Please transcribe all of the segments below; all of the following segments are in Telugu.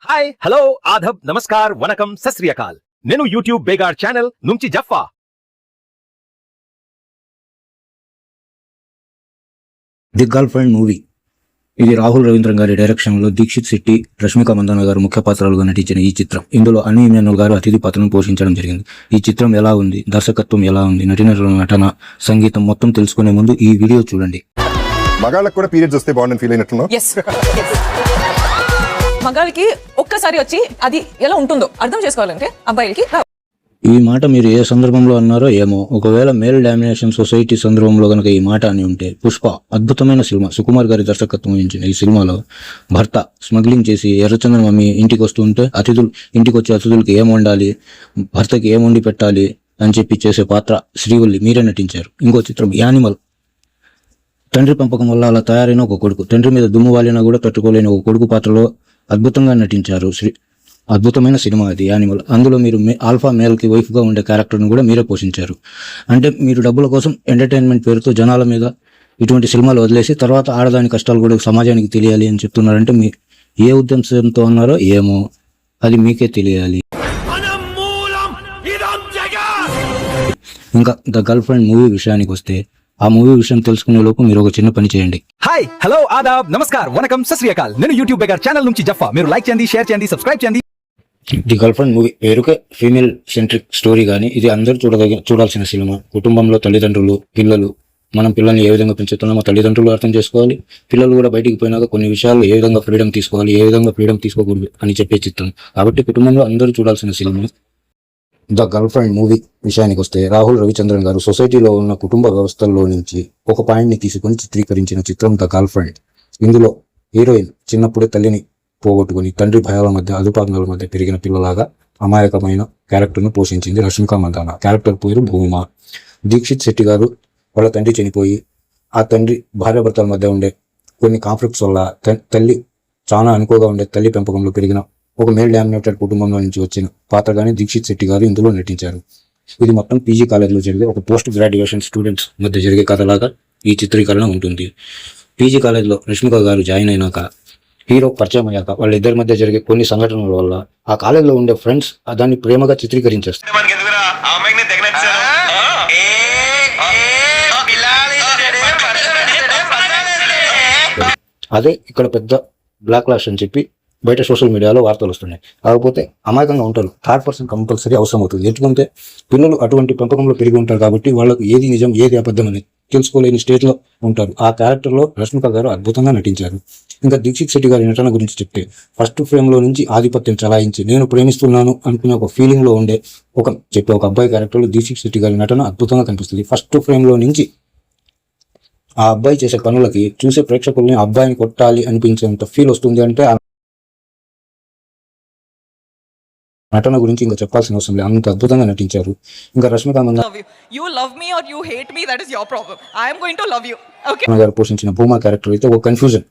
హాయ్ హలో ఆదబ్ నమస్కార్ వనకం సత్ శ్రీ అకాల్. నేను యూట్యూబ్ బేగార్ ఛానల్ నుంచి జఫ్ఫా. ది గర్ల్ ఫ్రెండ్ మూవీ ఇది రాహుల్ రవీంద్రన్ గారి డైరెక్షన్ లో దీక్షిత్ శెట్టి, రష్మిక మందాన గారు ముఖ్య పాత్రలుగా నటించిన ఈ చిత్రం. ఇందులో అను ఇమ్మాన్యుయల్ గారు అతిథి పాత్రను పోషించడం జరిగింది. ఈ చిత్రం ఎలా ఉంది, దర్శకత్వం ఎలా ఉంది, నటీనటుల నటన, సంగీతం మొత్తం తెలుసుకునే ముందు ఈ వీడియో చూడండి. మగాళ్ళకి కూడా పీరియడ్స్ వస్తే బాగుండని ఫీల్ అయినట్టున్నా. మగాళ్ళకి ఒక్కసారి వచ్చి అది ఎలా ఉంటుందో అర్థం చేసుకోవాలంటే అబ్బాయిలకి ఈ మాట మీరు ఏ సందర్భంలో అన్నారో ఏమో. ఒకవేళ మేల్ డామినేషన్ సొసైటీ సందర్భంలో గనక ఈ మాట అని ఉంటే, పుష్ప అద్భుతమైన సినిమా. సుకుమార్ గారి దర్శకత్వం వహించిన ఈ సినిమాలో భర్త స్మగ్లింగ్ చేసి ఎర్రచందనం మమ్మీ ఇంటికి వస్తుంటే ఇంటికి వచ్చే అతిథులకి ఏం వండాలి, భర్తకి ఏం వండి పెట్టాలి అని చెప్పి చేసే పాత్ర శ్రీవల్లి మీరే నటించారు. ఇంకో చిత్రం యానిమల్. తండ్రి పెంపకం వల్ల అలా తయారైన ఒక కొడుకు, తండ్రి మీద దుమ్ము వాలినా కూడా తట్టుకోలేని ఒక కొడుకు పాత్రలో అద్భుతంగా నటించారు. అద్భుతమైన సినిమా అది యానిమల్. అందులో మీరు ఆల్ఫా మేల్ కి వైఫ్ గా ఉండే క్యారెక్టర్ను కూడా మీరే పోషించారు. అంటే మీరు డబ్బుల కోసం ఎంటర్టైన్మెంట్ పేరుతో జనాల మీద ఇటువంటి సినిమాలు వదిలేసి తర్వాత ఆడదాని కష్టాలు కూడా సమాజానికి తెలియాలి అని చెప్తున్నారంటే మీ ఏ ఉద్దేశంతో ఉన్నారో ఏమో, అది మీకే తెలియాలి. ఇంకా ద గర్ల్ ఫ్రెండ్ మూవీ విషయానికి వస్తే, ఆ మూవీ విషయం తెలుసుకునే లోపు మీరు ఒక చిన్న పని చేయండి. హాయ్ హలో ఆదాబ్ నమస్కార్ వనకం సత్ శ్రీ అకాల్. నేను యూట్యూబ్ బేగార్ ఛానల్ నుంచి జఫ్ఫా. మీరు లైక్ చేయండి, షేర్ చేయండి, సబ్స్క్రైబ్ చేయండి. ది గర్ల్ ఫ్రెండ్ మూవీ పేరుకే ఫీమేల్ సెంట్రిక్ స్టోరీ, కానీ ఇది అందరూ చూడాల్సిన సినిమా. కుటుంబంలో తల్లిదండ్రులు, పిల్లలు, మనం పిల్లల్ని ఏ విధంగా పెంచుతున్నామో తల్లిదండ్రులు అర్థం చేసుకోవాలి. పిల్లలు కూడా బయటికి పోయినాక కొన్ని విషయాలు ఏ విధంగా ఫ్రీడమ్ తీసుకోవాలి, ఏ విధంగా ఫ్రీడమ్ తీసుకోకూడదు అని చెప్పే చిత్రం. కాబట్టి కుటుంబంలో అందరూ చూడాల్సిన cinema. The girl friend movie విషయానికి వస్తే, రాహుల్ రవిచంద్రన్ గారు సొసైటీలో ఉన్న కుటుంబ వ్యవస్థల్లో నుంచి ఒక పాయింట్ ని తీసుకొని చిత్రీకరించిన చిత్రం ద గర్ల్ ఫ్రెండ్. ఇందులో హీరోయిన్ చిన్నప్పుడే తల్లిని పోగొట్టుకుని తండ్రి భయాల మధ్య అదుపాజ్ఞల మధ్య పెరిగిన పిల్లలాగా అమాయకమైన క్యారెక్టర్ను పోషించింది రష్మిక మందాన. క్యారెక్టర్ పేరు భూమా. దీక్షిత్ శెట్టి గారు వాళ్ళ తండ్రి చనిపోయి ఆ తండ్రి భార్యాభర్తల మధ్య ఉండే కొన్ని కాన్ఫ్లిక్ట్స్ వల్ల తల్లి చాలా అనుకోగా ఉండే తల్లి పెంపకంలో పెరిగిన ఒక మేల్ డామినేటెడ్ కుటుంబంలో నుంచి వచ్చిన పాత్రగానే దీక్షిత్ శెట్టి గారు ఇందులో నటించారు. ఇది మొత్తం పీజీ కాలేజ్లో జరిగే ఒక పోస్ట్ గ్రాడ్యుయేషన్ స్టూడెంట్స్ మధ్య జరిగే కథలాగా ఈ చిత్రీకరణ ఉంటుంది. పీజీ కాలేజ్లో రష్మిక గారు జాయిన్ అయినాక హీరో పరిచయం అయ్యాక వాళ్ళిద్దరి మధ్య జరిగే కొన్ని సంఘటనల వల్ల ఆ కాలేజ్లో ఉండే ఫ్రెండ్స్ దాన్ని ప్రేమగా చిత్రీకరించేస్తారు. అదే ఇక్కడ పెద్ద బ్లాక్ లాష్ అని చెప్పి బయట సోషల్ మీడియాలో వార్తలు వస్తున్నాయి. కాకపోతే అమాయకంగా ఉంటారు. థర్డ్ పర్సన్ కంపల్సరీ అవసరం అవుతుంది. ఎందుకంటే పిల్లలు అటువంటి పెంపకంలో పెరిగి ఉంటారు కాబట్టి వాళ్ళకు ఏది నిజం ఏది అబద్ధం అని తెలుసుకోలేని స్టేజ్ లో ఉంటారు. ఆ క్యారెక్టర్ లో రష్మిక గారు అద్భుతంగా నటించారు. ఇంకా దీక్షిత్ శెట్టి గారి నటన గురించి చెప్తే, ఫస్ట్ ఫ్రేమ్ లో నుంచి ఆధిపత్యం చలాయించి నేను ప్రేమిస్తున్నాను అనుకునే ఒక ఫీలింగ్ లో ఉండే ఒక అబ్బాయి క్యారెక్టర్ లో దీక్షిత్ శెట్టి గారి నటన అద్భుతంగా కనిపిస్తుంది. ఫస్ట్ ఫ్రేమ్ లో నుంచి ఆ అబ్బాయి చేసే పనులకి చూసే ప్రేక్షకుల్ని అబ్బాయిని కొట్టాలి అనిపించేంత ఫీల్ వస్తుంది. అంటే నటన గురించి ఇంకా చెప్పాల్సిన అవసరం లేదు, అంత అద్భుతంగా నటించారు. ఇంకా రష్మిక మందాన గారు పోషించిన భూమా క్యారెక్టర్ అయితే ఒక కన్ఫ్యూజన్.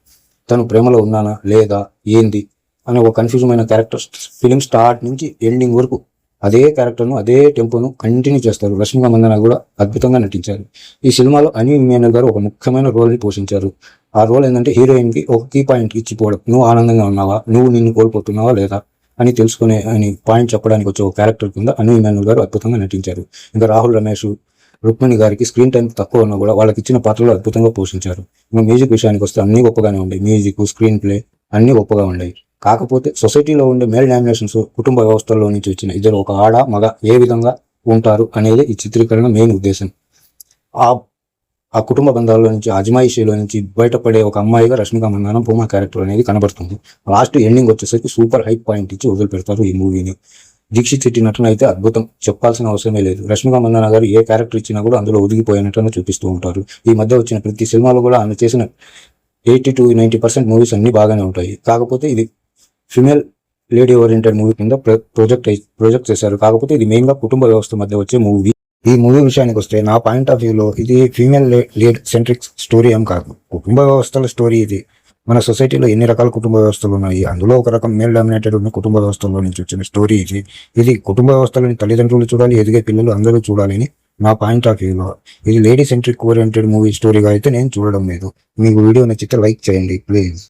తను ప్రేమలో ఉన్నానా లేదా ఏంది అనే ఒక కన్ఫ్యూజన్ అయిన క్యారెక్టర్. ఫిలిం స్టార్ట్ నుంచి ఎండింగ్ వరకు అదే క్యారెక్టర్ను అదే టెంపోను కంటిన్యూ చేస్తారు. రష్మిక మందాన కూడా అద్భుతంగా నటించారు. ఈ సినిమాలో అను ఇమ్మాన్యుయల్ గారు ఒక ముఖ్యమైన రోల్ని పోషించారు. ఆ రోల్ ఏంటంటే హీరోయిన్ కి ఒక కీ పాయింట్ ఇచ్చిపోవడం. నువ్వు ఆనందంగా ఉన్నావా, నువ్వు నిన్ను కోల్పోతున్నావా లేదా అని తెలుసుకునే అని పాయింట్ చెప్పడానికి వచ్చే ఒక క్యారెక్టర్ కింద అను ఇమ్మాన్యుయల్ గారు అద్భుతంగా నటించారు. ఇంకా రాహుల్ రమేష్, రుక్మిణి గారికి స్క్రీన్ టైం తక్కువ ఉన్నా కూడా వాళ్ళకి ఇచ్చిన పాత్రలు అద్భుతంగా పోషించారు. ఇంకా మ్యూజిక్ విషయానికి వస్తే అన్ని గొప్పగానే ఉండే. మ్యూజిక్, స్క్రీన్ ప్లే అన్ని గొప్పగా ఉండేవి. కాకపోతే సొసైటీలో ఉండే మేల్ డామినేషన్స్, కుటుంబ వ్యవస్థల్లో నుంచి వచ్చిన ఇద్దరు ఒక ఆడ మగ ఏ విధంగా ఉంటారు అనేది ఈ చిత్రీకరణ మెయిన్ ఉద్దేశం. ఆ కుటుంబ బంధాల్లో నుంచి, అజమాయిషీలో నుంచి బయటపడే ఒక అమ్మాయిగా రష్మిక మందాన భూమా క్యారెక్టర్ అనేది కనబడుతుంది. లాస్ట్ ఎండింగ్ వచ్చేసరికి సూపర్ హైప్ పాయింట్ ఇచ్చి వదిలిపెడతారు ఈ మూవీని. దీక్షిత్ శెట్టి నటన అయితే అద్భుతం, చెప్పాల్సిన అవసరమే లేదు. రష్మిక మందాన గారు ఏ క్యారెక్టర్ ఇచ్చినా కూడా అందులో ఒదిగిపోయినట్టు చూపిస్తూ ఉంటారు. ఈ మధ్య వచ్చిన ప్రతి సినిమాలో కూడా ఆమె చేసిన 80 to 90% మూవీస్ అన్ని బాగానే ఉంటాయి. కాకపోతే ఇది ఫిమేల్ లేడీ ఓరియంటెడ్ మూవీ కింద ప్రొజెక్ట్ చేశారు. కాకపోతే ఇది మెయిన్ గా కుటుంబ వ్యవస్థ మధ్య వచ్చే మూవీ. ఈ మూవీ విషయానికి వస్తే నా పాయింట్ ఆఫ్ వ్యూలో ఇది ఫీమేల్ లీడ్ సెంట్రిక్ స్టోరీ ఏం కాదు, కుటుంబ వ్యవస్థల స్టోరీ. ఇది మన సొసైటీలో ఎన్ని రకాల కుటుంబ వ్యవస్థలు ఉన్నాయి, అందులో ఒక రకం మేల్ డామినేటెడ్ ఉన్న కుటుంబ వ్యవస్థల్లో నుంచి వచ్చిన స్టోరీ ఇది. ఇది కుటుంబ వ్యవస్థలని తల్లిదండ్రులు చూడాలి, ఎదిగే పిల్లలు అందరూ చూడాలని నా పాయింట్ ఆఫ్ వ్యూలో. ఇది లేడీ సెంట్రిక్ ఓరియంటెడ్ మూవీ స్టోరీగా అయితే నేను చూడడం లేదు. మీకు వీడియో నచ్చితే లైక్ చేయండి ప్లీజ్.